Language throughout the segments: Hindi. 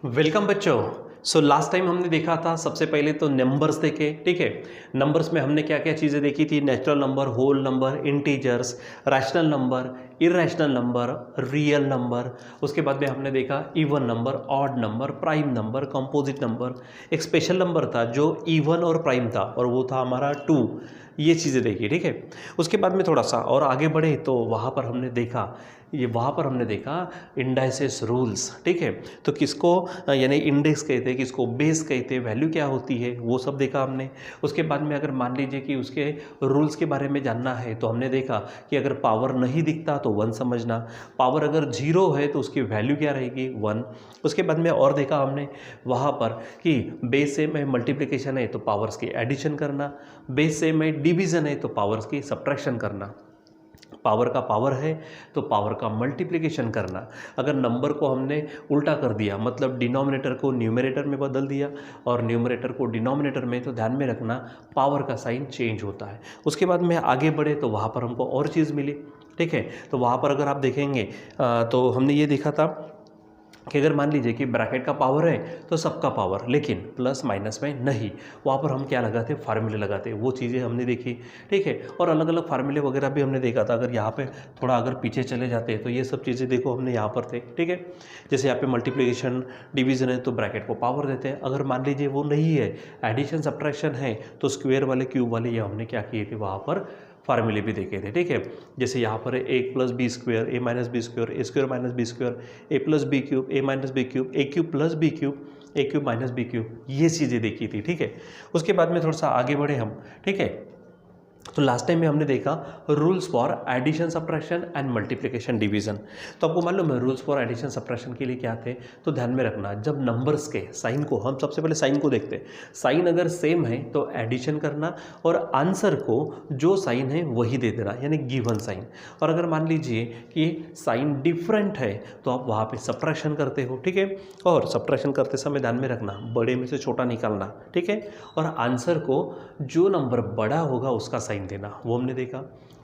वेलकम बच्चों। लास्ट टाइम हमने देखा था, सबसे पहले तो नंबर्स देखे। ठीक है, नंबर्स में हमने क्या क्या चीज़ें देखी थी? Natural number, whole number, integers, rational number, irrational number, real number. उसके बाद में हमने देखा even number, odd number, prime number, composite number. एक स्पेशल नंबर था जो इवन और प्राइम था और वो था हमारा 2। ये चीज़ें देखी। ठीक है, उसके बाद में थोड़ा सा और आगे बढ़े तो वहाँ पर हमने देखा इंडाइसेस रूल्स। ठीक है, तो किसको यानी इंडेक्स कहते हैं, किसको बेस कहते हैं, वैल्यू क्या होती है, वो सब देखा हमने। उसके बाद में अगर मान लीजिए कि उसके रूल्स के बारे में जानना है तो हमने देखा कि अगर पावर नहीं दिखता तो 1 समझना, पावर अगर 0 है तो उसकी वैल्यू क्या रहेगी, 1। उसके बाद में और देखा हमने वहाँ पर कि बेस सेम है, मल्टीप्लिकेशन है तो पावर्स की एडिशन करना, बेस सेम है, डिवीज़न है तो पावर्स की सब्ट्रैक्शन करना, पावर का पावर है तो पावर का मल्टीप्लिकेशन करना। अगर नंबर को हमने उल्टा कर दिया, मतलब डिनोमिनेटर को न्यूमरेटर में बदल दिया और न्यूमरेटर को डिनोमिनेटर में, तो ध्यान में रखना पावर का साइन चेंज होता है। उसके बाद में आगे बढ़े तो वहाँ पर हमको और चीज़ मिली। ठीक है, तो वहाँ पर अगर आप देखेंगे तो हमने ये देखा था कि अगर मान लीजिए कि ब्रैकेट का पावर है तो सबका पावर, लेकिन प्लस माइनस में नहीं। वहाँ पर हम क्या लगाते, फार्मूले लगाते, वो चीज़ें हमने देखी। ठीक है, और अलग अलग फार्मूले वगैरह भी हमने देखा था। अगर यहाँ पे थोड़ा अगर पीछे चले जाते हैं तो ये सब चीज़ें देखो हमने यहाँ पर थे। ठीक है, जैसे यहाँ पे मल्टीप्लिकेशन डिवीजन है तो ब्रैकेट को पावर देते हैं। अगर मान लीजिए वो नहीं है, एडिशन सब्ट्रैक्शन है, तो स्क्वेयर वाले क्यूब वाले ये हमने क्या किए थे, वहाँ पर फार्मूले भी देखे थे। ठीक है, जैसे यहाँ पर ए प्लस बी स्क्वेयर, ए माइनस बी स्क्वेयर, ए स्क्वेयर माइनस बी स्क्वेयर, ए प्लस बी क्यूब, ए माइनस बी क्यूब, ए क्यूब प्लस बी क्यूब, ए क्यूब माइनस बी क्यूब, ये चीज़ें देखी थी। ठीक है, उसके बाद में थोड़ा सा आगे बढ़े हम। ठीक है, तो लास्ट टाइम में हमने देखा rules for addition subtraction and multiplication division. तो आपको मालूम है रूल्स फॉर एडिशन सब्ट्रैक्शन के लिए क्या थे? तो ध्यान में रखना, जब नंबर्स के साइन को, हम सबसे पहले साइन को देखते हैं, साइन अगर सेम है तो एडिशन करना और आंसर को जो साइन है वही दे देना, यानी गिवन साइन। और अगर मान लीजिए कि साइन डिफरेंट है तो आप वहाँ पे सब्ट्रैक्शन करते हो। ठीक है, और सब्ट्रैक्शन करते समय ध्यान में रखना बड़े में से छोटा निकालना। ठीक है, और आंसर को जो नंबर बड़ा होगा उसका साइन देना, वो हमने देखा।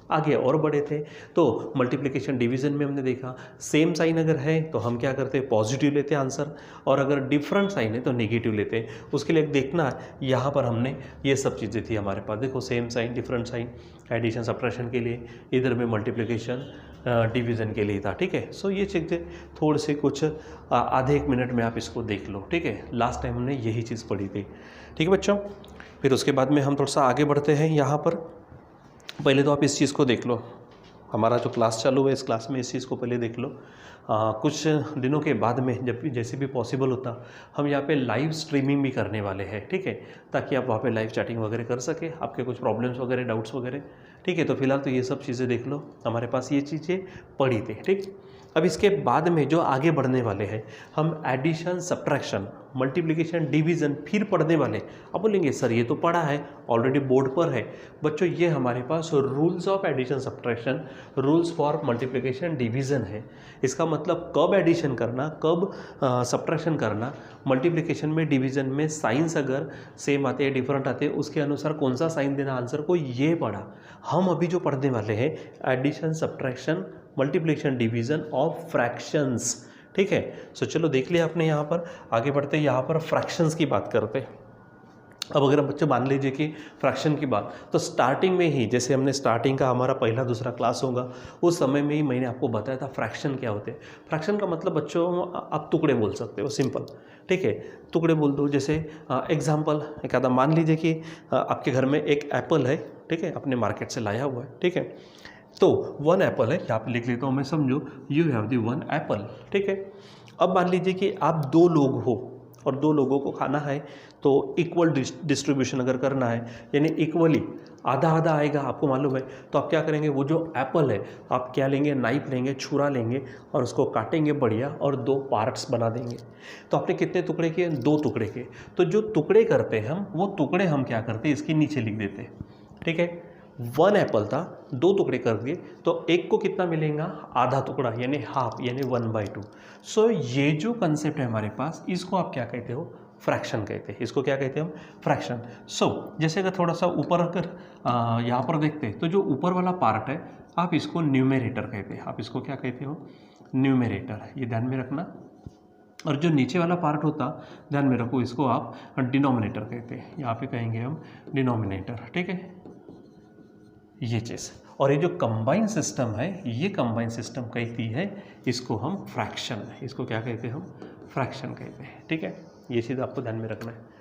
आगे और बड़े थे तो मल्टीप्लिकेशन डिवीजन में हमने देखा सेम साइन अगर है तो हम क्या करते हैं, पॉजिटिव लेते हैं आंसर, और अगर डिफरेंट साइन है तो नेगेटिव लेते हैं। उसके लिए देखना यहाँ पर हमने ये सब चीज़ें थी हमारे पास, देखो same sign, different sign, addition subtraction के लिए, इधर में मल्टीप्लिकेशन डिवीज़न के लिए था। ठीक है, सो ये चीज़ें थोड़े से कुछ आधे एक मिनट में आप इसको देख लो। ठीक है, लास्ट टाइम हमने यही चीज़ पढ़ी थी। ठीक है बच्चों, फिर उसके बाद में हम थोड़ा सा आगे बढ़ते हैं। यहाँ पर पहले तो आप इस चीज़ को देख लो, हमारा जो क्लास चालू है इस क्लास में इस चीज़ को पहले देख लो। कुछ दिनों के बाद में जब भी जैसे भी पॉसिबल होता हम यहाँ पे लाइव स्ट्रीमिंग भी करने वाले हैं। ठीक है, ताकि आप वहाँ पे लाइव चैटिंग वगैरह कर सके, आपके कुछ प्रॉब्लम्स वगैरह, डाउट्स वगैरह। ठीक है, तो फिलहाल तो ये सब चीज़ें देख लो, हमारे पास ये चीज़ें पड़ी थी। ठीक, अब इसके बाद में जो आगे बढ़ने वाले हैं हम एडिशन सब्ट्रैक्शन मल्टीप्लिकेशन डिवीज़न फिर पढ़ने वाले। अब बोलेंगे सर ये तो पढ़ा है, ऑलरेडी बोर्ड पर है। बच्चों ये हमारे पास rules of addition subtraction, rules for multiplication division है। इसका मतलब कब एडिशन करना, कब सब्ट्रैक्शन करना, मल्टीप्लिकेशन में, डिवीज़न में साइंस अगर सेम आते हैं, डिफरेंट आते हैं, उसके अनुसार कौन सा साइन देना आंसर को, ये पढ़ा। हम अभी जो पढ़ने वाले हैं addition subtraction multiplication division of fractions. ठीक है, सो चलो देख लिया आपने। यहाँ पर आगे बढ़ते, यहाँ पर फ्रैक्शंस की बात करते। अब अगर हम बच्चे मान लीजिए कि फ्रैक्शन की बात, तो स्टार्टिंग में ही, जैसे हमने स्टार्टिंग का हमारा पहला दूसरा क्लास होगा उस समय में ही मैंने आपको बताया था फ्रैक्शन क्या होते हैं। फ्रैक्शन का मतलब बच्चों आप टुकड़े बोल सकते हो, सिंपल। ठीक है, टुकड़े बोल दो। जैसे एग्जाम्पल एक आधा मान लीजिए कि आपके घर में एक एप्पल है। ठीक है, अपने मार्केट से लाया हुआ है। ठीक है, तो 1 एप्पल है, यहाँ पे लिख लेता हूँ मैं, समझो यू हैव दी 1 एप्पल। ठीक है, अब मान लीजिए कि आप 2 लोग हो और 2 लोगों को खाना है, तो इक्वल डिस्ट्रीब्यूशन अगर करना है, यानी इक्वली आधा आधा आएगा, आपको मालूम है। तो आप क्या करेंगे, वो जो एप्पल है आप क्या लेंगे, नाइफ लेंगे, छुरा लेंगे और उसको काटेंगे बढ़िया और 2 पार्ट्स बना देंगे। तो आपने कितने टुकड़े किए, 2 टुकड़े के। तो जो टुकड़े करते हैं हम, वो टुकड़े हम क्या करते हैं, इसके नीचे लिख देते हैं। ठीक है, 1 एप्पल था, 2 टुकड़े कर दिए, तो एक को कितना मिलेगा, आधा टुकड़ा, यानी हाफ, यानी 1/2। सो ये जो कंसेप्ट है हमारे पास, इसको आप क्या कहते हो, फ्रैक्शन कहते हैं। इसको क्या कहते हैं हम, फ्रैक्शन। सो जैसे अगर थोड़ा सा ऊपर अगर यहाँ पर देखते हैं तो जो ऊपर वाला पार्ट है आप इसको न्यूमरेटर कहते हैं। आप इसको क्या कहते हो, न्यूमरेटर। ये ध्यान में रखना, और जो नीचे वाला पार्ट होता, ध्यान में रखो, इसको आप डिनोमिनेटर कहते हैं, यहाँ पे कहेंगे हम डिनोमिनेटर, ठीक है, ये चीज़। और ये जो कंबाइन सिस्टम है, ये कंबाइन सिस्टम कहती है इसको हम फ्रैक्शन, इसको क्या कहते हैं हम, फ्रैक्शन कहते हैं, ठीक है, ये चीज़ आपको ध्यान में रखना है।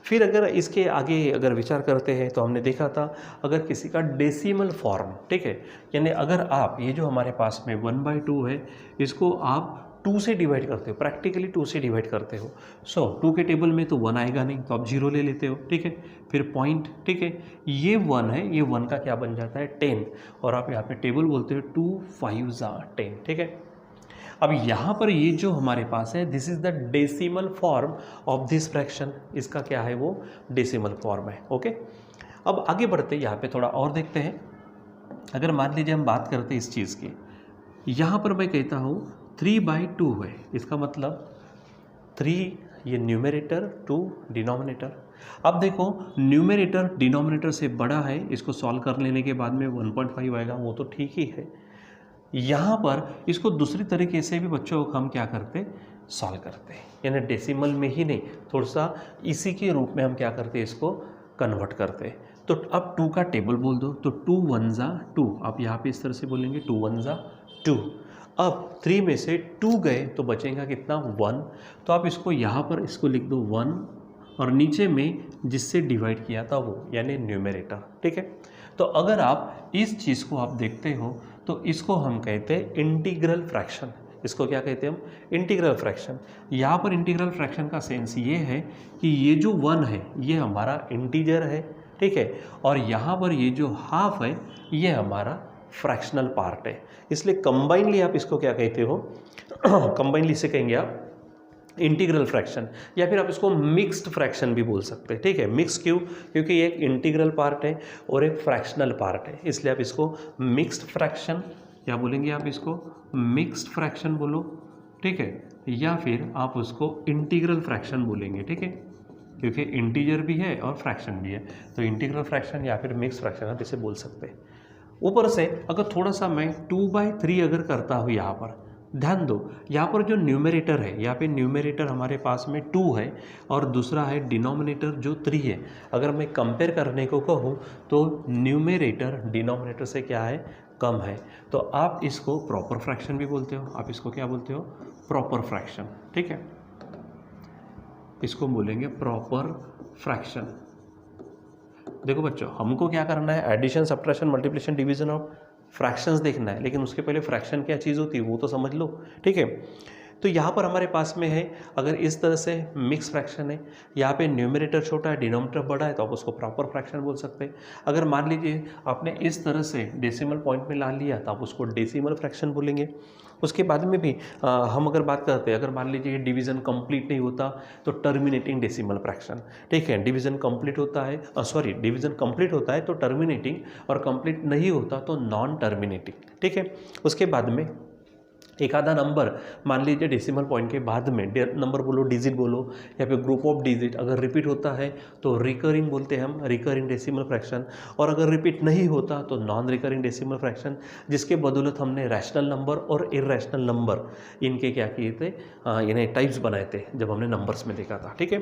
फिर अगर इसके आगे अगर विचार करते हैं तो हमने देखा था अगर किसी का डेसिमल फॉर्म, ठीक है, यानी अगर आप ये जो हमारे पास में 1/2 है इसको आप 2 से डिवाइड करते हो, प्रैक्टिकली 2 से डिवाइड करते हो, 2 के टेबल में तो 1 आएगा नहीं, तो आप 0 ले लेते हो, ठीक है, फिर पॉइंट, ठीक है, ये 1 है, ये 1 का क्या बन जाता है 10, और आप यहाँ पे टेबल बोलते हो 2 5 10, ठीक है। अब यहाँ पर ये जो हमारे पास है, this is the decimal form of this fraction, इसका क्या है वो डेसिमल फॉर्म है, ओके। अब आगे बढ़ते यहाँ पे थोड़ा और देखते हैं। अगर मान लीजिए हम बात करते हैं इस चीज़ की, यहाँ पर मैं कहता हूँ 3/2 है, इसका मतलब 3 ये न्यूमरेटर, 2 डिनोमिनेटर। अब देखो न्यूमरेटर डिनोमिनेटर से बड़ा है, इसको सॉल्व कर लेने के बाद में 1.5 आएगा, वो तो ठीक ही है। यहाँ पर इसको दूसरी तरीके से भी बच्चों को हम क्या करते, सॉल्व करते हैं, यानी डेसिमल में ही नहीं, थोड़ा सा इसी के रूप में हम क्या करते हैं, इसको कन्वर्ट करते हैं। तो अब 2 का टेबल बोल दो, तो 2 1 2, आप यहाँ पे इस तरह से बोलेंगे 2 1 2। अब 3 में से 2 गए तो बचेगा कितना 1, तो आप इसको यहाँ पर इसको लिख दो 1, और नीचे में जिससे डिवाइड किया था वो, यानी न्यूमरेटर, ठीक है। तो अगर आप इस चीज़ को आप देखते हो तो इसको हम कहते हैं इंटीग्रल फ्रैक्शन, इसको क्या कहते हैं हम, इंटीग्रल फ्रैक्शन। यहाँ पर इंटीग्रल फ्रैक्शन का सेंस ये है कि ये जो 1 है ये हमारा इंटीजर है, ठीक है, और यहाँ पर ये जो हाफ है ये हमारा फ्रैक्शनल पार्ट है, इसलिए कंबाइनली आप इसको क्या कहते हो, कंबाइनली से कहेंगे आप इंटीग्रल फ्रैक्शन, या फिर आप इसको मिक्स्ड फ्रैक्शन भी बोल सकते हैं, ठीक है। मिक्स क्यों, क्योंकि ये एक इंटीग्रल पार्ट है और एक फ्रैक्शनल पार्ट है, इसलिए आप इसको मिक्स्ड फ्रैक्शन, या बोलेंगे आप इसको मिक्स्ड फ्रैक्शन बोलो, ठीक है, या फिर आप उसको इंटीग्रल फ्रैक्शन बोलेंगे, ठीक है, क्योंकि इंटीजर भी है और फ्रैक्शन भी है, तो इंटीग्रल फ्रैक्शन या फिर मिक्स्ड फ्रैक्शन आप इसे बोल सकते हैं। ऊपर से अगर थोड़ा सा मैं 2/3 अगर करता हूँ, यहाँ पर ध्यान दो, यहाँ पर जो न्यूमरेटर है, यहाँ पे न्यूमरेटर हमारे पास में 2 है और दूसरा है डिनोमिनेटर जो 3 है। अगर मैं कंपेयर करने को कहूँ तो न्यूमरेटर डिनोमिनेटर से क्या है, कम है, तो आप इसको प्रॉपर फ्रैक्शन भी बोलते हो, आप इसको क्या बोलते हो, प्रॉपर फ्रैक्शन, ठीक है, इसको बोलेंगे प्रॉपर फ्रैक्शन। देखो बच्चों, हमको क्या करना है, addition subtraction multiplication division of fractions देखना है, लेकिन उसके पहले फ्रैक्शन क्या चीज़ होती है वो तो समझ लो, ठीक है। तो यहाँ पर हमारे पास में है, अगर इस तरह से मिक्स फ्रैक्शन है, यहाँ पे न्यूमरेटर छोटा है डिनोमिनेटर बड़ा है, तो आप उसको प्रॉपर फ्रैक्शन बोल सकते हैं। अगर मान लीजिए आपने इस तरह से डेसिमल पॉइंट में ला लिया तो आप उसको डेसिमल फ्रैक्शन बोलेंगे। उसके बाद में भी हम अगर बात करते हैं, अगर मान लीजिए डिवीज़न कंप्लीट नहीं होता तो टर्मिनेटिंग डेसिमल फ्रैक्शन, ठीक है, डिवीज़न कंप्लीट होता है, डिवीज़न कंप्लीट होता है तो टर्मिनेटिंग, और कंप्लीट नहीं होता तो नॉन टर्मिनेटिंग, ठीक है। उसके बाद में एक आधा नंबर, मान लीजिए डेसिमल पॉइंट के बाद में नंबर बोलो, डिजिट बोलो, या फिर ग्रुप ऑफ डिजिट, अगर रिपीट होता है तो रिकरिंग बोलते हैं हम, रिकरिंग डेसिमल फ्रैक्शन, और अगर रिपीट नहीं होता तो नॉन रिकरिंग डेसिमल फ्रैक्शन, जिसके बदौलत हमने रैशनल नंबर और इरेशनल नंबर इनके क्या किए थे, इन्हें टाइप्स बनाए थे जब हमने नंबर्स में देखा था, ठीक है।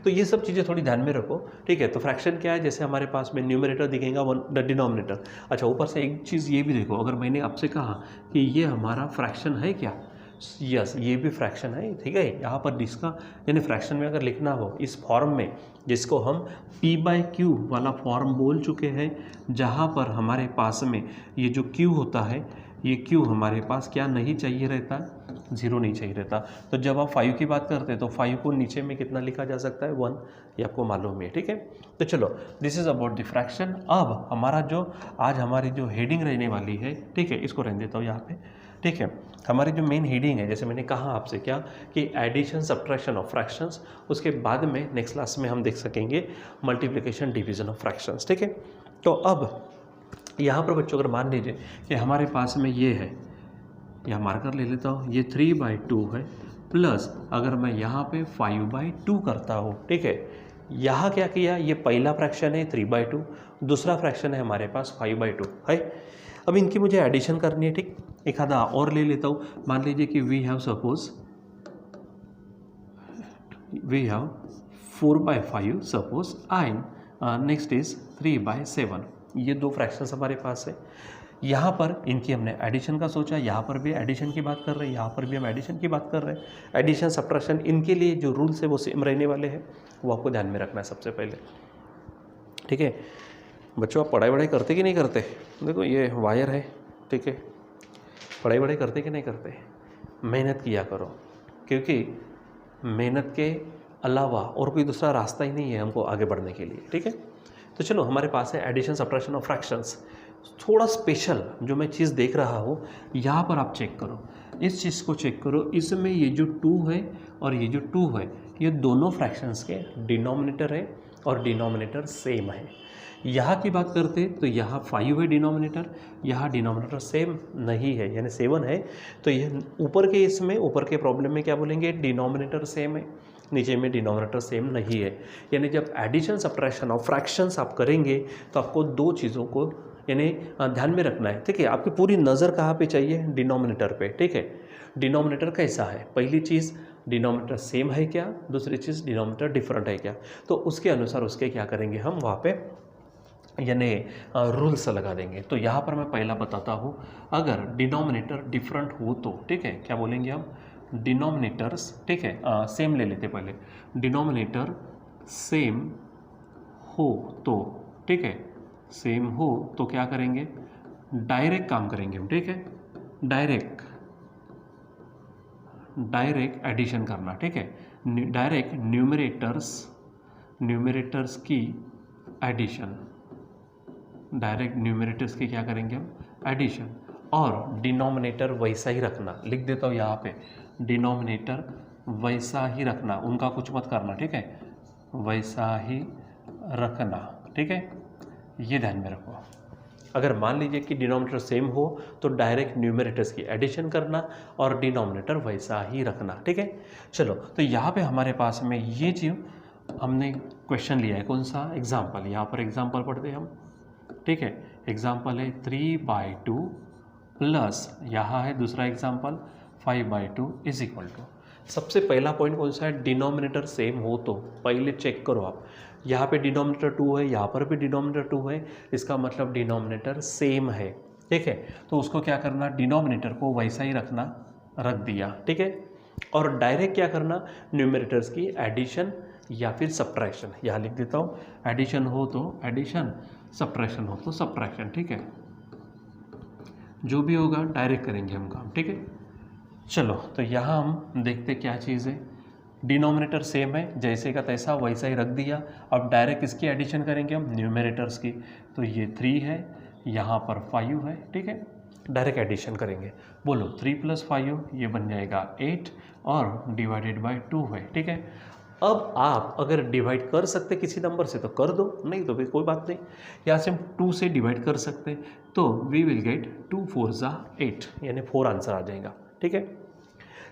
तो ये सब चीज़ें थोड़ी ध्यान में रखो, ठीक है। तो फ्रैक्शन क्या है, जैसे हमारे पास में न्यूमरेटर दिखेगा, डिनोमिनेटर। अच्छा, ऊपर से एक चीज़ ये भी देखो, अगर मैंने आपसे कहा कि ये हमारा फ्रैक्शन है क्या, यस ये भी फ्रैक्शन है, ठीक है। यहाँ पर जिसका यानी फ्रैक्शन में अगर लिखना हो इस फॉर्म में, जिसको हम P/Q वाला फॉर्म बोल चुके हैं, जहाँ पर हमारे पास में ये जो Q होता है, ये Q हमारे पास क्या नहीं चाहिए रहता, 0 नहीं चाहिए रहता। तो जब आप 5 की बात करते हैं तो 5 को नीचे में कितना लिखा जा सकता है, 1, ये आपको मालूम है, ठीक है। तो चलो, this is about the fraction. अब हमारा जो आज हमारी जो हेडिंग रहने वाली है, ठीक है, इसको रहने देता हूँ यहाँ पे, ठीक है। हमारी जो मेन हेडिंग है, जैसे मैंने कहा आपसे क्या कि एडिशन सब्ट्रैक्शन ऑफ फ्रैक्शंस, उसके बाद में नेक्स्ट क्लास में हम देख सकेंगे मल्टीप्लिकेशन डिवीजन ऑफ फ्रैक्शंस, ठीक है। तो अब यहाँ पर बच्चों अगर मान लीजिए कि हमारे पास में ये है, यहाँ मार्कर ले लेता हूँ, ये 3/2 है, प्लस अगर मैं यहाँ पे 5/2 करता हूँ, ठीक है। यहाँ क्या किया, ये पहला फ्रैक्शन है 3/2, दूसरा फ्रैक्शन है हमारे पास 5/2 है। अब इनकी मुझे एडिशन करनी है, ठीक। एक आधा और ले लेता हूँ, मान लीजिए कि we have suppose we have 4/5 suppose and next is 3/7। ये दो फ्रैक्शंस हमारे पास है। यहाँ पर इनकी हमने एडिशन का सोचा, यहाँ पर भी एडिशन की बात कर रहे हैं, यहाँ पर भी हम एडिशन की बात कर रहे हैं। एडिशन सब्ट्रैक्शन इनके लिए जो रूल्स है वो सेम रहने वाले हैं, वो आपको ध्यान में रखना है सबसे पहले। ठीक है बच्चों, आप पढ़ाई करते कि नहीं करते? देखो ये वायर है, ठीक है, पढ़ाई करते कि नहीं करते? मेहनत किया करो, क्योंकि मेहनत के अलावा और कोई दूसरा रास्ता ही नहीं है हमको आगे बढ़ने के लिए। ठीक है, तो चलो हमारे पास है एडिशन सब्ट्रैक्शन और फ्रैक्शंस। थोड़ा स्पेशल जो मैं चीज़ देख रहा हूँ, यहाँ पर आप चेक करो, इस चीज़ को चेक करो। इसमें ये जो 2 है और ये जो 2 है, ये दोनों फ्रैक्शंस के डिनोमिनेटर है और डिनोमिनेटर सेम है। यहाँ की बात करते तो यहाँ 5 है डिनोमिनेटर, यहाँ डिनोमिनेटर सेम नहीं है, यानी 7 है। तो ये ऊपर के इसमें, ऊपर के प्रॉब्लम में क्या बोलेंगे, डिनोमिनेटर सेम है, नीचे में डिनोमिनेटर सेम नहीं है। यानी जब एडिशन सब्ट्रैक्शन और फ्रैक्शंस आप करेंगे तो आपको दो चीज़ों को यानी ध्यान में रखना है। ठीक है, आपकी पूरी नज़र कहाँ पे चाहिए, डिनोमिनेटर पे। ठीक है, डिनोमिनेटर कैसा है, पहली चीज़ डिनोमिनेटर सेम है क्या, दूसरी चीज़ डिनोमिनेटर डिफरेंट है क्या, तो उसके अनुसार उसके क्या करेंगे हम वहाँ पे यानी रूल्स लगा देंगे। तो यहाँ पर मैं पहला बताता हूँ, अगर डिनोमिनेटर डिफरेंट हो तो ठीक है क्या बोलेंगे हम, डिनोमिनेटर्स, ठीक है सेम ले लेते पहले, डिनोमिनेटर सेम हो तो, ठीक है सेम हो तो क्या करेंगे, डायरेक्ट काम करेंगे हम। ठीक है, डायरेक्ट एडिशन करना। ठीक है, डायरेक्ट न्यूमरेटर्स की एडिशन, डायरेक्ट न्यूमरेटर्स की क्या करेंगे हम, एडिशन, और डिनोमिनेटर वैसा ही रखना। लिख देता हूँ यहाँ पे, डिनोमिनेटर वैसा ही रखना, उनका कुछ मत करना। ठीक है, वैसा ही रखना। ठीक है, ये ध्यान में रखो। अगर मान लीजिए कि डिनोमिनेटर सेम हो तो डायरेक्ट न्यूमरेटर्स की एडिशन करना और डिनोमिनेटर वैसा ही रखना। ठीक है, चलो तो यहाँ पे हमारे पास में ये चीज़ हमने क्वेश्चन लिया है, कौन सा, एग्जाम्पल। यहाँ पर एग्जाम्पल पढ़ते हैं हम। ठीक है, एग्जाम्पल है 3/2 प्लस यहाँ है दूसरा एग्जाम्पल 5/2 इज इक्वल टू। सबसे पहला पॉइंट कौन सा है, डिनोमिनेटर सेम हो तो पहले चेक करो आप, यहाँ पे डिनोमिनेटर 2 है, यहाँ पर भी डिनोमिनेटर 2 है, इसका मतलब डिनोमिनेटर सेम है। ठीक है, तो उसको क्या करना, डिनोमिनेटर को वैसा ही रखना, रख दिया। ठीक है, और डायरेक्ट क्या करना, न्यूमरेटर्स की एडिशन या फिर सब्ट्रैक्शन। यहाँ लिख देता हूँ, एडिशन हो तो एडिशन, सब्ट्रैक्शन हो तो सब्ट्रैक्शन। ठीक है, जो भी होगा डायरेक्ट करेंगे हम काम। ठीक है, चलो तो यहाँ हम देखते क्या चीज़ है, डिनोमिनेटर सेम है, जैसे का तैसा वैसा ही रख दिया। अब डायरेक्ट इसकी एडिशन करेंगे हम न्यूमरेटर्स की, तो ये 3 है, यहाँ पर 5 है। ठीक है, डायरेक्ट एडिशन करेंगे, बोलो 3 + 5 ये बन जाएगा 8 और डिवाइडेड बाय 2 है। ठीक है, अब आप अगर डिवाइड कर सकते किसी नंबर से तो कर दो, नहीं तो फिर कोई बात नहीं, यहाँ से हम 2 से डिवाइड कर सकते, तो वी विल गेट 2 4 ज़ा 8, यानी 4 आंसर आ जाएगा। ठीक है,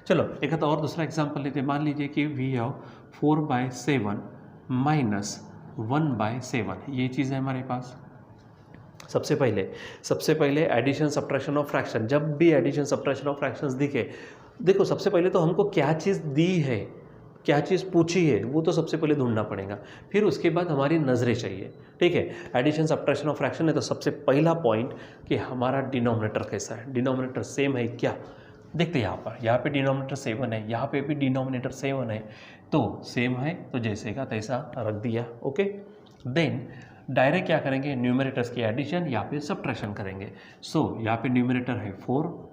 चलो एक और दूसरा एग्जांपल लेते हैं। मान लीजिए कि वी हैव 4/7 माइनस 1/7, ये चीज़ है हमारे पास। सबसे पहले एडिशन सब्ट्रैक्शन और फ्रैक्शन, जब भी एडिशन सब्ट्रैक्शन और फ्रैक्शंस दिखे, देखो सबसे पहले तो हमको क्या चीज़ दी है, क्या चीज़ पूछी है, वो तो सबसे पहले ढूंढना पड़ेगा, फिर उसके बाद हमारी नज़रें चाहिए। ठीक है, एडिशन सब्ट्रैक्शन और फ्रैक्शन है तो सबसे पहला पॉइंट कि हमारा डिनोमिनेटर कैसा है, डिनोमिनेटर सेम है क्या। देखते हैं यहाँ पे डिनोमिनेटर 7 है, यहाँ पे भी डिनोमिनेटर 7 है, तो सेम है तो जैसे का तैसा रख दिया। ओके, देन डायरेक्ट क्या करेंगे, न्यूमरेटर्स की एडिशन या फिर सब्ट्रैक्शन करेंगे। सो यहाँ पे न्यूमरेटर है 4,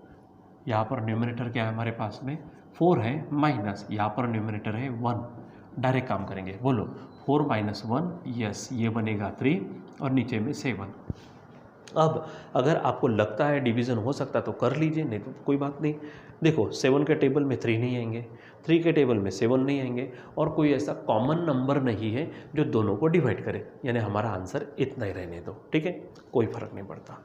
यहाँ पर न्यूमरेटर क्या है हमारे पास में 4 है, माइनस यहाँ पर न्यूमरेटर है 1, डायरेक्ट काम करेंगे, बोलो 4 - 1, यस ये बनेगा 3 और नीचे में 7। अब अगर आपको लगता है डिवीज़न हो सकता तो कर लीजिए, नहीं तो कोई बात नहीं। देखो 7 के टेबल में 3 नहीं आएंगे, 3 के टेबल में 7 नहीं आएंगे, और कोई ऐसा कॉमन नंबर नहीं है जो दोनों को डिवाइड करे, यानी हमारा आंसर इतना ही रहने दो। ठीक है, कोई फर्क नहीं पड़ता।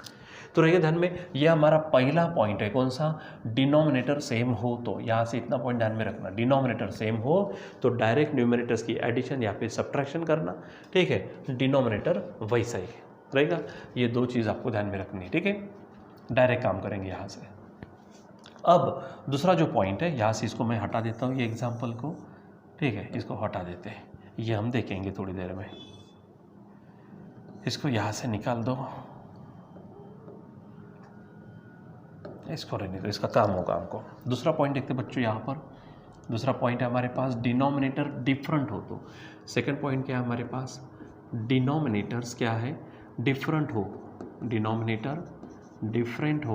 तो रहिए ध्यान में, यह हमारा पहला पॉइंट है, कौन सा, डिनोमिनेटर सेम हो तो। यहाँ से इतना पॉइंट ध्यान में रखना, डिनोमिनेटर सेम हो तो डायरेक्ट न्यूमरेटर्स की एडिशन या फिर सब्ट्रैक्शन करना। ठीक है, डिनोमिनेटर वैसा ही रहेगा, ये दो चीज़ आपको ध्यान में रखनी है। ठीक है, डायरेक्ट काम करेंगे यहाँ से। अब दूसरा जो पॉइंट है, यहाँ से इसको मैं हटा देता हूँ ये एग्जाम्पल को। ठीक है, इसको हटा देते हैं, ये हम देखेंगे थोड़ी देर में। इसको यहाँ से निकाल दो, इसको रहने दो, इसका काम होगा हमको। दूसरा पॉइंट देखते बच्चों, यहाँ पर दूसरा पॉइंट है हमारे पास डिनोमिनेटर डिफरेंट हो तो। सेकंड पॉइंट क्या है हमारे पास, डिनोमिनेटर्स क्या है, डिफरेंट हो। डिनोमिनेटर डिफरेंट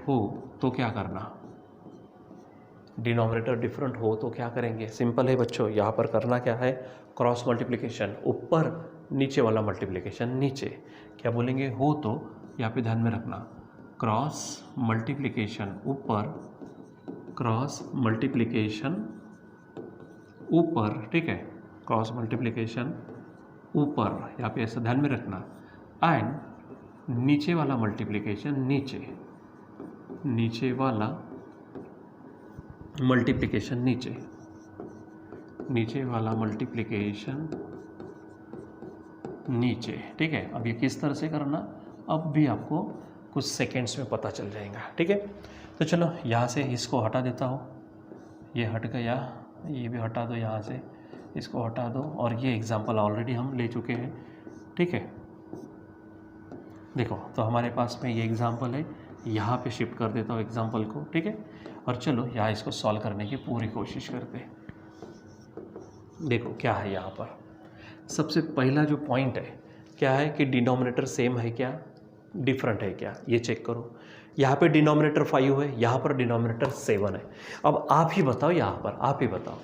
हो तो क्या करना, डिनोमिनेटर डिफरेंट हो तो क्या करेंगे, सिंपल है बच्चों, यहाँ पर करना क्या है, क्रॉस मल्टीप्लिकेशन, ऊपर नीचे वाला मल्टीप्लिकेशन नीचे। क्या बोलेंगे, हो तो यहाँ पे ध्यान में रखना, क्रॉस मल्टीप्लिकेशन ऊपर, क्रॉस मल्टीप्लिकेशन ऊपर, ठीक है, क्रॉस मल्टीप्लिकेशन ऊपर, यहाँ पे ऐसा ध्यान में रखना। एंड नीचे वाला मल्टीप्लिकेशन नीचे, नीचे वाला मल्टीप्लिकेशन नीचे, नीचे वाला मल्टीप्लिकेशन नीचे, ठीक है। अब ये किस तरह से करना, अब भी आपको कुछ सेकेंड्स में पता चल जाएगा, ठीक है। तो चलो यहाँ से इसको हटा देता हूँ, ये हट गया, ये भी हटा दो, यहाँ से इसको हटा दो, और ये एग्जाम्पल ऑलरेडी हम ले चुके हैं, ठीक है। देखो तो हमारे पास में ये एग्जाम्पल है, यहाँ पे शिफ्ट कर देता हूँ एग्जाम्पल को, ठीक है। और चलो यहाँ इसको सॉल्व करने की पूरी कोशिश करते हैं। देखो क्या है यहाँ पर, सबसे पहला जो पॉइंट है क्या है कि डिनोमिनेटर सेम है क्या, डिफरेंट है क्या, ये चेक करो। यहाँ पे डिनोमिनेटर 5 है, यहाँ पर डिनोमिनेटर 7 है। अब आप ही बताओ, यहाँ पर आप ही बताओ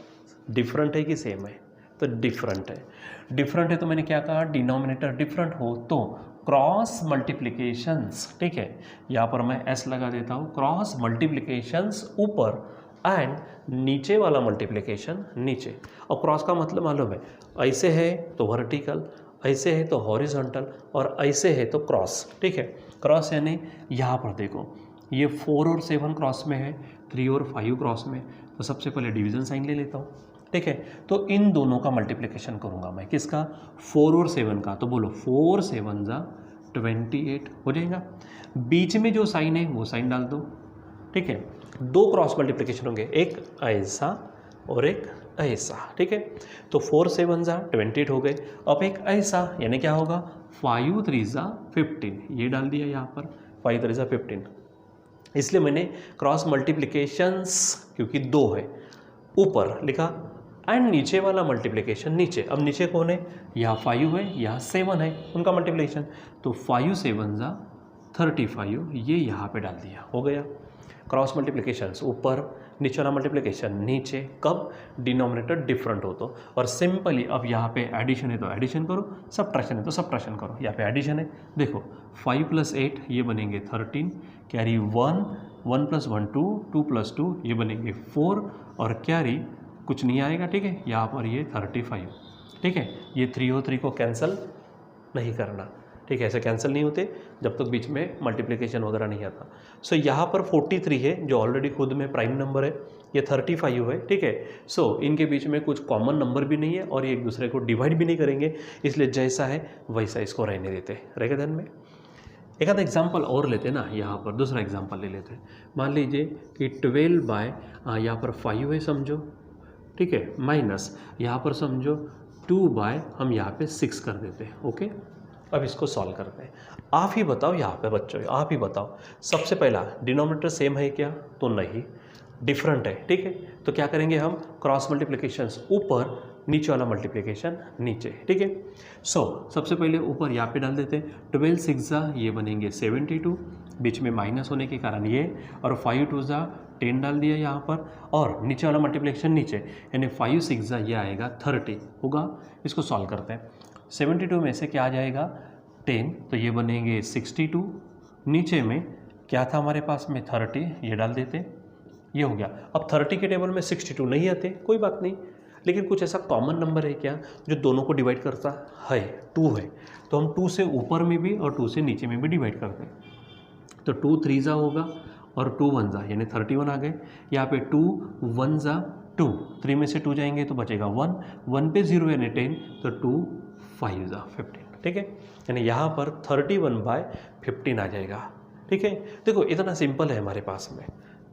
डिफरेंट है कि सेम है, तो डिफरेंट है। डिफरेंट है तो मैंने क्या कहा, डिनोमिनेटर डिफरेंट हो तो क्रॉस मल्टीप्लिकेशंस, ठीक है, यहाँ पर मैं एस लगा देता हूँ, क्रॉस मल्टीप्लिकेशंस ऊपर एंड नीचे वाला मल्टीप्लिकेशन नीचे। और क्रॉस का मतलब मालूम है, ऐसे है तो वर्टिकल, ऐसे है तो हॉरिजॉन्टल, और ऐसे है तो क्रॉस, ठीक है। क्रॉस यानी यहाँ पर देखो, ये 4 और 7 क्रॉस में है, 3 और 5 क्रॉस में, तो सबसे पहले डिवीज़न साइन ले लेता हूँ, ठीक है। तो इन दोनों का मल्टीप्लिकेशन करूँगा मैं, किसका, 4 और 7 का, तो बोलो 4 7 जा 28 हो जाएगा। बीच में जो साइन है वो साइन डाल दो, ठीक है। 2 क्रॉस मल्टीप्लिकेशन होंगे, एक ऐसा और एक ऐसा, ठीक है। तो 4 7 जा 28 हो गए। अब एक ऐसा यानी क्या होगा, 5 3 जा 15, ये डाल दिया यहाँ पर, 5 3 जा 15। इसलिए मैंने क्रॉस मल्टीप्लिकेशंस, क्योंकि 2 है, ऊपर लिखा एंड नीचे वाला मल्टीप्लिकेशन नीचे। अब नीचे कौन है, यहाँ 5 है, यहाँ 7 है, उनका मल्टीप्लिकेशन, तो 5 7 जा 35, ये यहाँ पे डाल दिया, हो गया। क्रॉस मल्टीप्लिकेशंस ऊपर, नीचे वाला मल्टीप्लिकेशन नीचे, कब, डिनोमिनेटर डिफरेंट हो तो। और सिंपली अब यहाँ पे एडिशन है तो एडिशन करो, सब्ट्रैक्शन है तो सब्ट्रैक्शन करो। यहाँ पे एडिशन है, देखो 5 + 8 ये बनेंगे 13, कैरी 1, 1 + 1 2, 2 + 2 ये बनेंगे 4, और कैरी कुछ नहीं आएगा, ठीक है। यहाँ पर ये 35, ठीक है। ये 3 और 3 को कैंसिल नहीं करना, ठीक है, ऐसे कैंसिल नहीं होते जब तक बीच में मल्टीप्लिकेशन वगैरह नहीं आता। सो यहाँ पर 43 है जो ऑलरेडी खुद में प्राइम नंबर है, ये 35 है, ठीक है। सो इनके बीच में कुछ कॉमन नंबर भी नहीं है और ये एक दूसरे को डिवाइड भी नहीं करेंगे, इसलिए जैसा है वैसा इसको रहने देते, रहेगा ध्यान में। एक आधा एग्जाम्पल और लेते हैं ना, यहाँ पर दूसरा एग्जाम्पल ले लेते हैं। मान लीजिए कि 12 बाय यहाँ पर 5 है समझो, ठीक है, माइनस यहाँ पर समझो 2 बाय हम यहाँ पे 6 कर देते हैं, ओके। अब इसको सॉल्व करते हैं। आप ही बताओ यहाँ पे बच्चों, आप ही बताओ, सबसे पहला डिनोमिनेटर सेम है क्या, तो नहीं, डिफरेंट है, ठीक है। तो क्या करेंगे हम, क्रॉस मल्टीप्लिकेशंस ऊपर, नीचे वाला मल्टीप्लिकेशन नीचे, ठीक है। सो सबसे पहले ऊपर यहाँ पे डाल देते हैं, 12 6 जा ये बनेंगे 72, बीच में माइनस होने के कारण ये, और 5 2 जा 10 डाल दिया यहाँ पर, और नीचे वाला मल्टीप्लिकेशन नीचे, यानी 5 6 जा ये आएगा 30 होगा। इसको सॉल्व करते हैं, 72 में से क्या आ जाएगा 10, तो ये बनेंगे 62, नीचे में क्या था हमारे पास में 30, ये डाल देते, ये हो गया। अब 30 के टेबल में 62 नहीं आते, कोई बात नहीं, लेकिन कुछ ऐसा कॉमन नंबर है क्या जो दोनों को डिवाइड करता है, 2 है, तो हम 2 से ऊपर में भी और 2 से नीचे में भी डिवाइड करते हैं। तो 2 3 जा होगा और 2 1 जा, यानी 31 आ गए। यहाँ पे 2 1 जा 2, 3 में से 2 जाएंगे तो बचेगा 1, 1 पे 0 यानी 10, तो 2 5 जा 15, ठीक है। यानी यहाँ पर 31/15 आ जाएगा, ठीक है। देखो इतना सिंपल है हमारे पास में,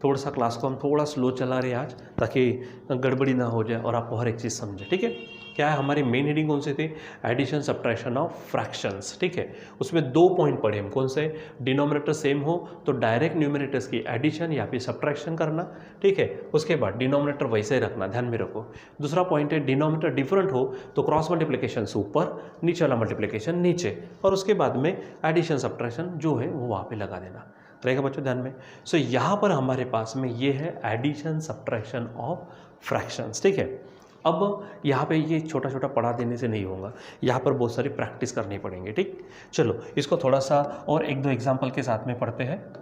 थोड़ा सा क्लास को हम थोड़ा स्लो चला रहे हैं आज, ताकि गड़बड़ी ना हो जाए और आपको हर एक चीज़ समझे, ठीक है। क्या है हमारी मेन हेडिंग कौन सी थी? एडिशन सब्ट्रैक्शन ऑफ फ्रैक्शंस, ठीक है। उसमें 2 पॉइंट पढ़े हम, कौन से? डिनोमिनेटर सेम हो तो डायरेक्ट न्यूमरेटर्स की एडिशन या फिर सब्ट्रैक्शन करना, ठीक है। उसके बाद डिनोमिनेटर वैसे ही रखना, ध्यान में रखो। दूसरा पॉइंट है डिनोमिनेटर डिफरेंट हो तो क्रॉस मल्टीप्लिकेशन से ऊपर, नीचे वाला मल्टीप्लिकेशन नीचे, और उसके बाद में एडिशन सब्ट्रैक्शन जो है वो वहाँ पे लगा देना रहेगा बच्चों, ध्यान में। सो यहाँ पर हमारे पास में ये है एडिशन सब्ट्रैक्शन ऑफ फ्रैक्शंस, ठीक है। अब यहाँ पे ये छोटा छोटा पढ़ा देने से नहीं होगा, यहाँ पर बहुत सारी प्रैक्टिस करनी पड़ेंगे, ठीक। चलो इसको थोड़ा सा और 1-2 एग्जाम्पल के साथ में पढ़ते हैं,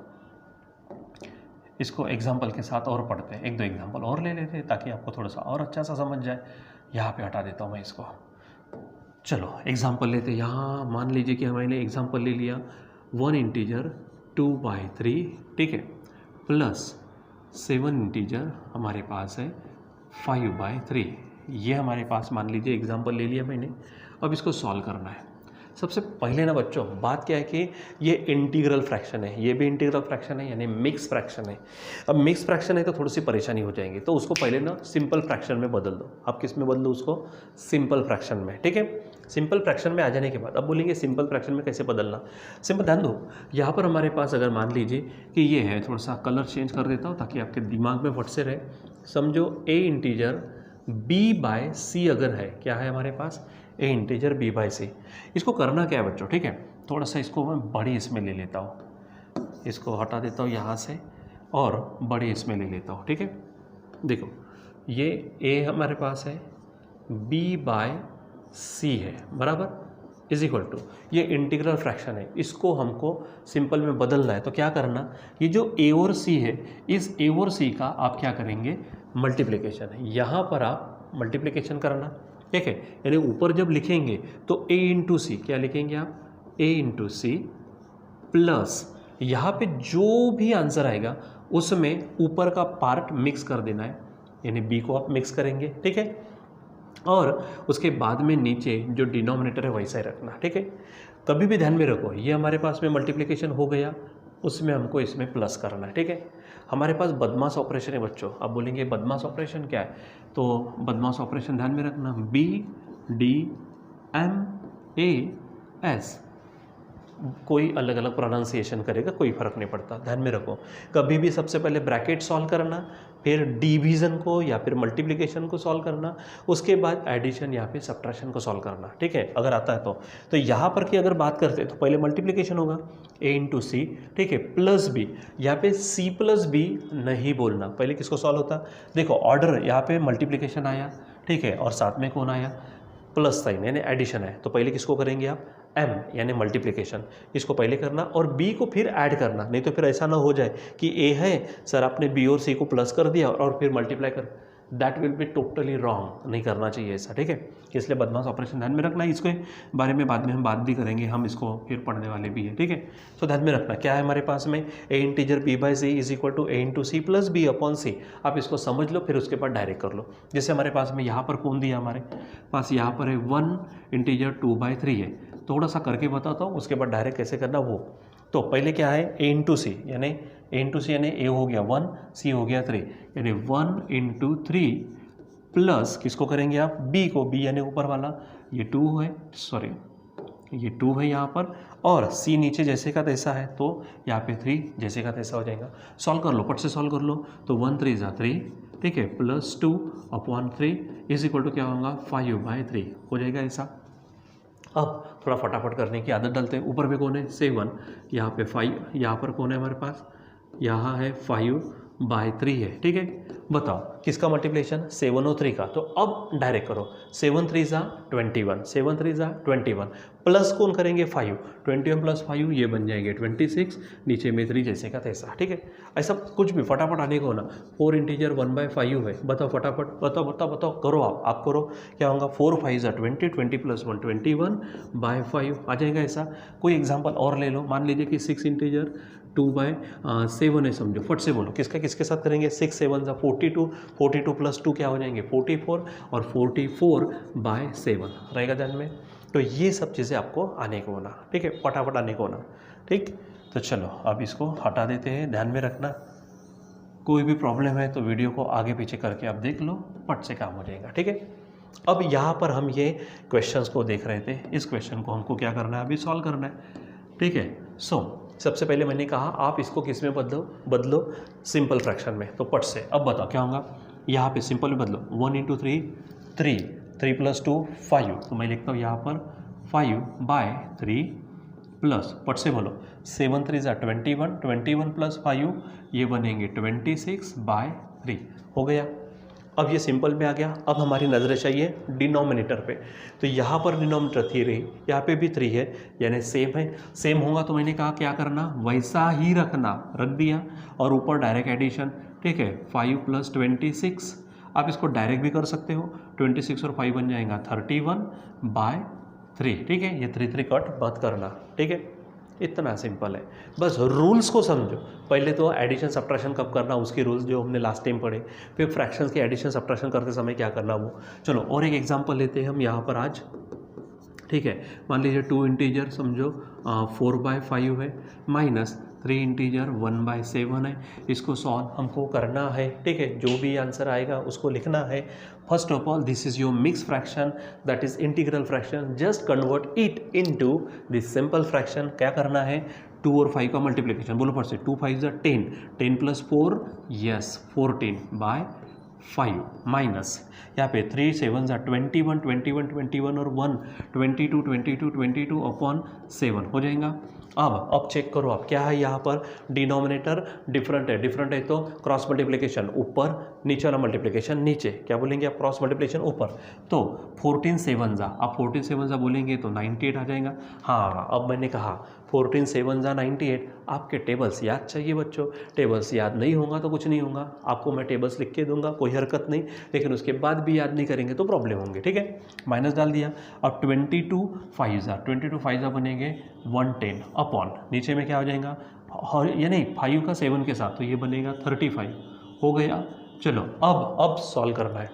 इसको एग्जाम्पल के साथ और पढ़ते हैं, 1-2 एग्जाम्पल और ले लेते हैं ताकि आपको थोड़ा सा और अच्छा सा समझ जाए। यहाँ पे हटा देता हूँ मैं इसको। चलो एग्जाम्पल लेते हैं। यहाँ मान लीजिए कि हमने एग्जाम्पल ले लिया 1 इंटीजर 2/3, ठीक है, प्लस 7 इंटीजर हमारे पास है 5/3। ये हमारे पास मान लीजिए एग्जाम्पल ले लिया मैंने। अब इसको सॉल्व करना है। सबसे पहले ना बच्चों बात क्या है कि ये इंटीग्रल फ्रैक्शन है, ये भी इंटीग्रल फ्रैक्शन है, यानी मिक्स फ्रैक्शन है। अब मिक्स फ्रैक्शन है तो थोड़ी सी परेशानी हो जाएगी, तो उसको पहले ना सिंपल फ्रैक्शन में बदल दो। आप किस में बदल दो उसको? सिंपल फ्रैक्शन में, ठीक है। सिंपल फ्रैक्शन में आ जाने के बाद अब बोलेंगे सिंपल फ्रैक्शन में कैसे बदलना। सिंपल ध्यान दो, यहाँ पर हमारे पास अगर मान लीजिए कि ये है, थोड़ा सा कलर चेंज कर देता हूँ ताकि आपके दिमाग में फट से रहे। समझो a इंटीजर b/c अगर है, क्या है हमारे पास? a integer b/c। इसको करना क्या है बच्चों, ठीक है। थोड़ा सा इसको मैं बड़ी इसमें ले लेता हूँ, इसको हटा देता हूँ यहाँ से और बड़ी इसमें ले लेता हूँ, ठीक है। देखो ये a हमारे पास है, b/c है, बराबर, इज इक्वल टू, ये इंटीग्रल फ्रैक्शन है, इसको हमको सिंपल में बदलना है। तो क्या करना, ये जो a और c है, इस a और c का आप क्या करेंगे? मल्टीप्लिकेशन है। यहाँ पर आप मल्टीप्लिकेशन करना, ठीक है। यानी ऊपर जब लिखेंगे तो a इंटू सी, क्या लिखेंगे आप? a इंटू सी प्लस यहाँ पे जो भी आंसर आएगा उसमें ऊपर का पार्ट मिक्स कर देना है, यानी b को आप मिक्स करेंगे, ठीक है। और उसके बाद में नीचे जो डिनोमिनेटर है वैसा ही रखना, ठीक है। कभी भी ध्यान में रखो, ये हमारे पास में मल्टीप्लिकेशन हो गया, उसमें हमको इसमें प्लस करना है, ठीक है। हमारे पास बदमाश ऑपरेशन है बच्चों। आप बोलेंगे बदमाश ऑपरेशन क्या है? तो बदमाश ऑपरेशन ध्यान में रखना, BDMAS, कोई अलग अलग प्रोनाउंसिएशन करेगा, कोई फर्क नहीं पड़ता, ध्यान में रखो। कभी भी सबसे पहले ब्रैकेट सॉल्व करना, फिर डिवीज़न को या फिर मल्टीप्लिकेशन को सॉल्व करना, उसके बाद एडिशन या फिर सब्ट्रैक्शन को सॉल्व करना, ठीक है, अगर आता है तो यहाँ पर की अगर बात करते हैं तो पहले मल्टीप्लिकेशन होगा a इंटू सी, ठीक है, प्लस बी। यहाँ पे c प्लस बी नहीं बोलना, पहले किसको सॉल्व होता? देखो ऑर्डर, यहाँ पे मल्टीप्लिकेशन आया, ठीक है, और साथ में कौन आया? प्लस साइन, यानी एडिशन है। तो पहले किसको करेंगे आप? m यानी मल्टीप्लिकेशन, इसको पहले करना और b को फिर ऐड करना। नहीं तो फिर ऐसा ना हो जाए कि a है सर, आपने b और c को प्लस कर दिया और फिर मल्टीप्लाई कर, that will be totally wrong, नहीं करना चाहिए ऐसा, ठीक है। इसलिए बदमाश ऑपरेशन ध्यान में रखना है। इसके बारे में बाद में हम बात भी करेंगे, हम इसको फिर पढ़ने वाले भी हैं, ठीक है। तो ध्यान में रखना क्या है हमारे पास में, a integer b/c is equal to a into C plus B upon C. आप इसको समझ लो, फिर उसके बाद डायरेक्ट कर लो। जैसे हमारे पास में यहाँ पर कौन दिया, हमारे पास यहाँ पर है 1 इंटीजर 2/3 है। थोड़ा सा करके बताता हूँ, उसके बाद डायरेक्ट कैसे करना वो। तो पहले क्या है? a इंटू सी, यानी a इंटू सी यानी a हो गया 1, c हो गया 3, यानी 1 इंटू 3 प्लस किसको करेंगे आप? b को, b यानी ऊपर वाला, ये 2 है, सॉरी ये 2 है यहाँ पर, और c नीचे जैसे का तैसा है, तो यहाँ पे 3 जैसे का तैसा हो जाएगा। सॉल्व कर लो, पट से सॉल्व कर लो। तो 1 3 = 3, ठीक है, plus 2 upon 3 is equal to क्या होगा? 5/3 हो जाएगा ऐसा। अब थोड़ा फटाफट करने की आदत डालते हैं। ऊपर पे कौन है? 7, यहाँ पे 5, यहाँ पर कौन है हमारे पास? यहाँ है 5/3 है, ठीक है। बताओ किसका मल्टीप्लिकेशन? 7 और 3 का। तो अब डायरेक्ट करो, 7 3 = 21, 7 3 = 21, प्लस कौन करेंगे? 5, 21 प्लस 5 ये बन जाएंगे 26, नीचे में 3 जैसे का तैसा, ठीक है। ऐसा कुछ भी फटाफट आने को होना। 4 इंटीजर 1/5 है, बताओ फटाफट, बताओ करो, आप करो, क्या होगा? 4 5 = 20, 20 प्लस 1 21/5 आ जाएगा ऐसा। कोई एग्जाम्पल और ले लो, मान लीजिए कि 6 इंटीजर 2/7 है, समझो, फट से बोलो किसका किसके साथ करेंगे? 6 7 = 42, 42 प्लस 2 क्या हो जाएंगे? 44, और 44/7 रहेगा ध्यान में। तो ये सब चीज़ें आपको आने को होना, ठीक है, फटाफट आने को होना, ठीक। तो चलो अब इसको हटा देते हैं, ध्यान में रखना। कोई भी प्रॉब्लम है तो वीडियो को आगे पीछे करके आप देख लो, पट से काम हो जाएगा। ठीक है, अब यहाँ पर हम ये क्वेश्चंस को देख रहे थे, इस क्वेश्चन को हमको क्या करना है, अभी सॉल्व करना है। ठीक है, सबसे पहले मैंने कहा आप इसको किस में बदलो सिंपल फ्रैक्शन में, तो पट से अब बताओ क्या होगा। यहाँ पे सिंपल में बदलो, 1 × 3 3, 3 + 2 5, तो मैं लिखता हूँ यहाँ पर 5/3 प्लस, पट से बोलो 7 × 3 = 21, 21 + 5 ये बनेंगे 26/3, हो गया। अब ये सिंपल में आ गया। अब हमारी नज़र चाहिए डिनोमिनेटर पे, तो यहाँ पर डिनोमिनेटर 3 रही, यहाँ पे भी 3 है, यानी सेम है। सेम होगा तो मैंने कहा क्या करना, वैसा ही रखना, रख दिया, और ऊपर डायरेक्ट एडिशन। ठीक है, 5 + 26, आप इसको डायरेक्ट भी कर सकते हो, 26 और 5 बन जाएगा 31/3। ठीक है, ये 3 3 कट मत करना। ठीक है, इतना सिंपल है, बस रूल्स को समझो। पहले तो एडिशन सब्ट्रैक्शन कब करना, उसके रूल्स जो हमने लास्ट टाइम पढ़े, फिर फ्रैक्शंस के एडिशन सब्ट्रैक्शन करते समय क्या करना वो। चलो और एक एग्जांपल लेते हैं हम यहाँ पर आज। ठीक है, मान लीजिए 2 इंटीजर समझो 4/5 है, माइनस 3 इंटीजर 1/7 है, इसको सॉल्व हमको करना है। ठीक है, जो भी आंसर आएगा उसको लिखना है। First of all this is your mix fraction, that is integral fraction, just convert it into this simple fraction. क्या करना है, 2 और 5 का मल्टीप्लिकेशन, बोलो फट से, 2 5 = 10, 10 + 4 यस 14/5 माइनस यहाँ पे 3 7 = 21, 21 21 और 1 22 22 22/7 हो जाएगा। अब चेक करो आप क्या है, यहाँ पर डिनोमिनेटर डिफरेंट है तो क्रॉस मल्टीप्लिकेशन ऊपर, नीचे वाला मल्टीप्लिकेशन नीचे, क्या बोलेंगे आप, क्रॉस मल्टीप्लिकेशन ऊपर। तो 14 7 जा, आप 14 7 जा बोलेंगे तो 98 आ जाएगा। हाँ, अब मैंने कहा 14 7 जा 98, आपके टेबल्स याद चाहिए बच्चों, टेबल्स याद नहीं होगा तो कुछ नहीं होगा, आपको मैं टेबल्स लिख के दूंगा, कोई हरकत नहीं, लेकिन उसके बाद भी याद नहीं करेंगे तो प्रॉब्लम होंगे। ठीक है, माइनस डाल दिया। अब 22 5 जा बनेंगे 110 अपॉन, नीचे में क्या हो जाएगा, ये नहीं 5 का 7 के साथ, तो ये बनेगा 35 हो गया। चलो अब सॉल्व करना है।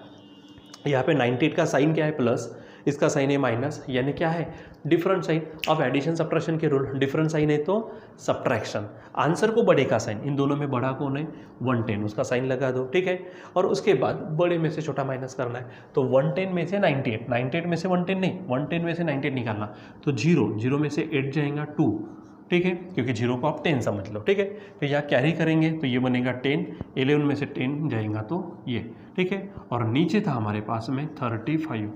यहाँ पे 98 का साइन क्या है, प्लस, इसका साइन है माइनस, यानी क्या है, डिफरेंट साइन। अब एडिशन सब्ट्रैक्शन के रूल, डिफरेंट साइन है तो सब्ट्रैक्शन, आंसर को बड़े का साइन, इन दोनों में बड़ा कौन है, 110, उसका साइन लगा दो। ठीक है, और उसके बाद बड़े में से छोटा माइनस करना है, तो 110 में से 98, 98 में से 110 नहीं, 110 में से 98 निकालना, तो 0 में से 8 जाएगा 2। ठीक है, क्योंकि 0 को आप 10 समझ लो। ठीक है, फिर यहाँ कैरी करेंगे तो ये बनेगा 10, 11 में से 10 जाएगा तो ये। ठीक है, और नीचे था हमारे पास में 35,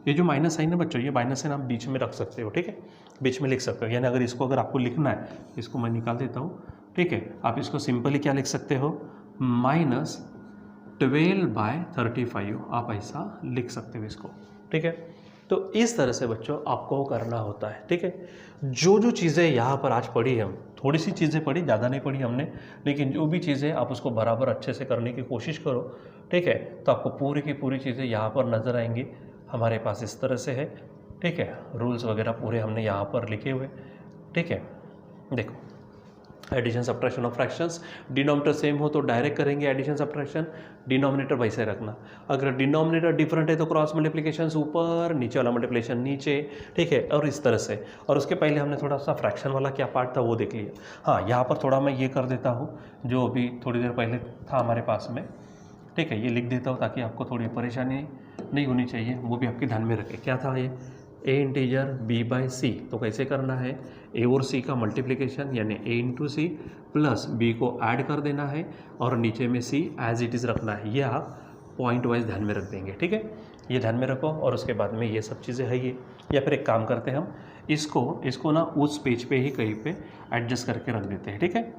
ये जो माइनस साइन है बच्चों, ये माइनस साइन आप बीच में रख सकते हो। ठीक है, बीच में लिख सकते हो, यानी अगर आपको लिखना है, इसको मैं निकाल देता हूँ। ठीक है, आप इसको सिंपली क्या लिख सकते हो, -12/35 आप ऐसा लिख सकते हो इसको। ठीक है, तो इस तरह से बच्चों आपको करना होता है। ठीक है, जो चीज़ें यहाँ पर आज पढ़ी हम, थोड़ी सी चीज़ें पढ़ी, ज़्यादा नहीं पढ़ी हमने, लेकिन जो भी चीज़ें आप उसको बराबर अच्छे से करने की कोशिश करो। ठीक है, तो आपको पूरी की पूरी चीज़ें यहाँ पर नज़र आएंगी। हमारे पास इस तरह से है। ठीक है, रूल्स वगैरह पूरे हमने यहाँ पर लिखे हुए। ठीक है, देखो addition subtraction of fractions, denominator same हो तो डायरेक्ट करेंगे एडिशन सब्ट्रैक्शन, डिनोमिनेटर वैसे रखना। अगर डिनोमिनेटर डिफरेंट है तो क्रॉस मल्टीप्लिकेशन ऊपर, नीचे वाला मल्टीप्लिकेशन नीचे। ठीक है, और इस तरह से। और उसके पहले हमने थोड़ा सा फ्रैक्शन वाला क्या पार्ट था वो देख लिया। हाँ, यहाँ पर थोड़ा मैं ये कर देता हूँ, जो अभी थोड़ी देर पहले था हमारे पास में। ठीक है, ये लिख देता हूँ ताकि आपको थोड़ी परेशानी नहीं होनी चाहिए, वो भी आपके ध्यान में रखें। क्या था ये, a इंटीजर b/c, तो कैसे करना है, a और c का मल्टीप्लिकेशन, यानी a × c प्लस b को ऐड कर देना है, और नीचे में c एज इट इज़ रखना है। ये आप पॉइंट वाइज ध्यान में रख देंगे। ठीक है, ये ध्यान में रखो, और उसके बाद में ये सब चीज़ें है ये। या फिर एक काम करते हैं हम, इसको ना उस पेज पे ही कहीं पे एडजस्ट करके रख देते हैं। ठीक है,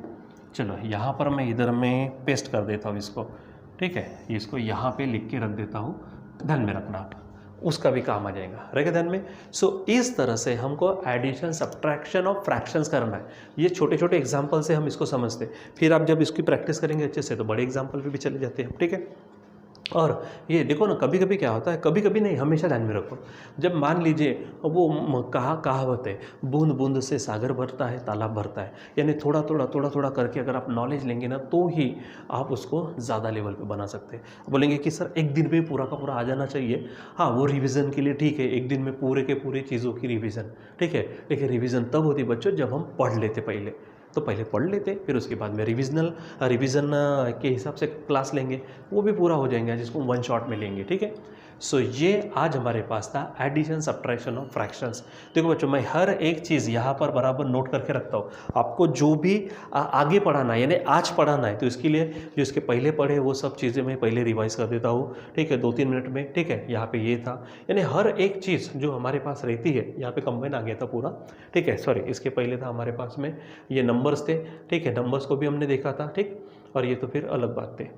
चलो यहाँ पर मैं इधर में पेस्ट कर देता हूँ इसको। ठीक है, इसको यहाँ पे लिख के रख देता हूँ, ध्यान में रखना आप, उसका भी काम आ जाएगा, रहेगा ध्यान में। सो इस तरह से हमको एडिशन सब्ट्रैक्शन ऑफ फ्रैक्शंस करना है। ये छोटे छोटे एग्जांपल से हम इसको समझते हैं, फिर आप जब इसकी प्रैक्टिस करेंगे अच्छे से तो बड़े एग्जांपल पे भी चले जाते हैं। ठीक है, और ये देखो ना, कभी कभी क्या होता है, कभी कभी नहीं, हमेशा ध्यान में रखो। जब मान लीजिए वो कहावत है, बूंद बूंद से सागर भरता है, तालाब भरता है, यानी थोड़ा थोड़ा करके अगर आप नॉलेज लेंगे ना, तो ही आप उसको ज़्यादा लेवल पे बना सकते हैं। बोलेंगे कि सर एक दिन में पूरा का पूरा आ जाना चाहिए, हाँ वो रिविज़न के लिए ठीक है, एक दिन में पूरे के पूरी चीज़ों की रिविज़न, ठीक है, लेकिन रिविज़न तब होती बच्चों जब हम पढ़ लेते पहले। तो पहले पढ़ लेते, फिर उसके बाद में रिविज़न के हिसाब से क्लास लेंगे, वो भी पूरा हो जाएंगे, जिसको वन शॉट में लेंगे। ठीक है, सो ये आज हमारे पास था एडिशन सब्ट्रैक्शन ऑफ फ्रैक्शंस। देखो बच्चों, मैं हर एक चीज़ यहाँ पर बराबर नोट करके रखता हूँ। आपको जो भी आगे पढ़ाना है, यानी आज पढ़ाना है, तो इसके लिए जो इसके पहले पढ़े वो सब चीज़ें मैं पहले रिवाइज कर देता हूँ। ठीक है, 2-3 मिनट में। ठीक है, यहाँ पे ये था, यानी हर एक चीज़ जो हमारे पास रहती है, यहाँ पे कंबाइन आ गया था पूरा। ठीक है, सॉरी, इसके पहले था हमारे पास में ये नंबर्स थे। ठीक है, नंबर्स को भी हमने देखा था। ठीक, और ये तो फिर अलग बात थे।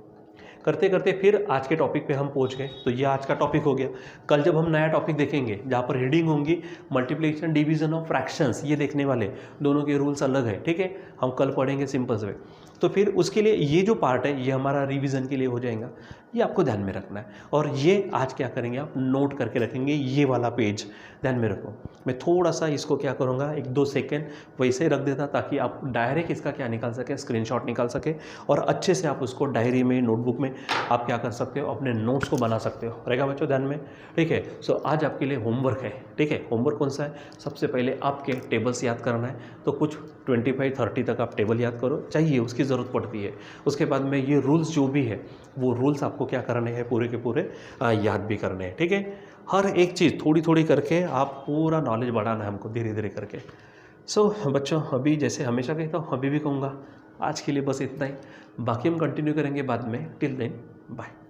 करते करते फिर आज के टॉपिक पे हम पहुंच गए। तो ये आज का टॉपिक हो गया। कल जब हम नया टॉपिक देखेंगे जहाँ पर रीडिंग होंगी, मल्टीप्लिकेशन डिवीजन ऑफ फ्रैक्शंस, ये देखने वाले, दोनों के रूल्स अलग है। ठीक है, हम कल पढ़ेंगे सिंपल से। तो फिर उसके लिए ये जो पार्ट है ये हमारा रिवीजन के लिए हो जाएगा, ये आपको ध्यान में रखना है। और ये आज क्या करेंगे, आप नोट करके रखेंगे, ये वाला पेज ध्यान में रखो। मैं थोड़ा सा इसको क्या करूँगा, 1-2 सेकेंड वैसे ही रख देता, ताकि आप डायरेक्ट इसका क्या निकाल सके, स्क्रीनशॉट निकाल सके, और अच्छे से आप उसको डायरी में, नोटबुक में आप क्या कर सकते हो, अपने नोट्स को बना सकते हो। रहेगा बच्चों ध्यान में। ठीक है, सो आज आपके लिए होमवर्क है। ठीक है, होमवर्क कौन सा है, सबसे पहले आपके टेबल्स याद करना है। तो कुछ 25-30 तक आप टेबल याद करो, चाहिए, उसकी ज़रूरत पड़ती है। उसके बाद में ये रूल्स जो भी है, वो रूल्स आपको क्या करने हैं, पूरे के पूरे याद भी करने हैं। ठीक है, हर एक चीज़ थोड़ी थोड़ी करके आप पूरा नॉलेज बढ़ाना है हमको, धीरे धीरे करके। सो बच्चों, अभी जैसे हमेशा कहता हूँ, अभी भी कहूँगा, आज के लिए बस इतना ही। बाकी हम कंटिन्यू करेंगे बाद में। Till then, bye.